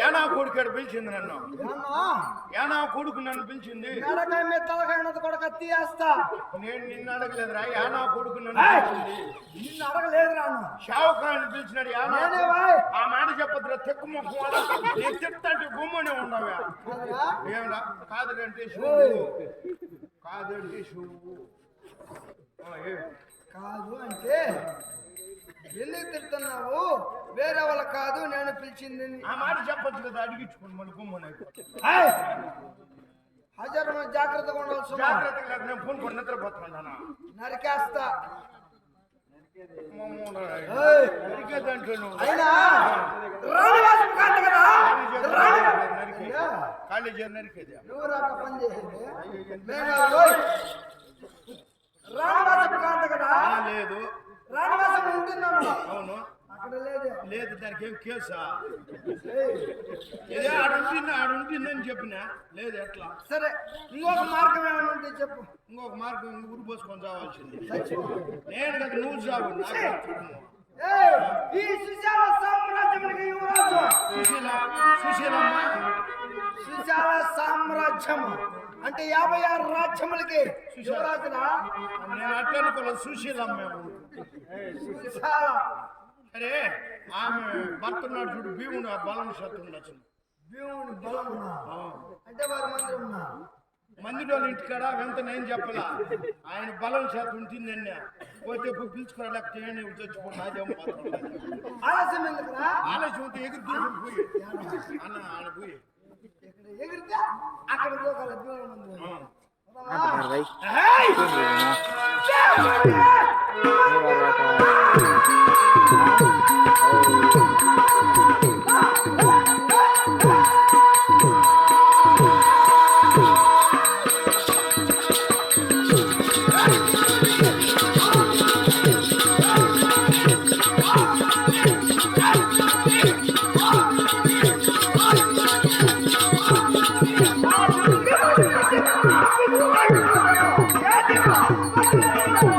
ఏనా కొడుకు పిలిచింది నన్ను ఏనా కొడుకు నన్ను పిలిచింది కొడుకు తీయేస్తా నేను నిన్ను అడగలేదురా ఏనా కొడుకు నన్ను నిన్ను అడగలేదురా షావుకాన్ని పిలిచినాడు ఆ మాట చెప్పదురా తెక్కు మొక్క నేను చెప్తాంటే గుమ్మనే ఉండవా ఏమరా కాదంటే కాదంటే కాదు అంటే ఎందుకు తిడుతున్నావు? వేరే వాళ్ళ కాదు నేను పిలిచింది ఆ మాట చెప్పచ్చు కదా అడిగించుకోండి మన గుమ్మని హజారు జాగ్రత్తగా ఉండాల్సి జాగ్రత్తగా నేను ఫోన్ కొన్ని నిద్రపోతున్నాను నరికేస్తా అయినా కాలేజీ నరికేది పని చేసేది రాణివాసం కాంత కదా లేదు రాణివాసం ఉంటున్నాను అవును అక్కడ లేదు లేదు దానికి ఏం కేసా ఇదే ఆడుంటుందని చెప్పిన లేదు ఎట్లా సరే ఇంకొక మార్గం ఏమైనా ఉంటే చెప్పు ఇంకొక మార్గం ఊరు పోసుకొని చావాల్సింది నేను కదా నువ్వు చావు ఈ సుశాల సామ్రాజ్యానికి యువరాజు సుశాల సామ్రాజ్యం అంటే 56 రాజ్యములకి యువరాజునా? నేను అట్లా అనుకోలేదు సుశీలమ్మ సుశాల అరే ఆమె భర్తున్నాడు చూడు భీముడు బలం శత్రుండొచ్చు భీముడు బలం అంటే వారి మందిలో ఇంటికాడ వెంట నేను చెప్పలా ఆయన బలం శాతం ఉంటుంది అన్న పోతే పిలుచుకోలేకపోతే చచ్చిపోతుంది అదేమో ఆలస్యం ఎందుకురా? ఆలస్యం ఉంటే ఎగురు పోయి అన్న ఆయన పోయి ఎగిరితే అక్కడ Thank you.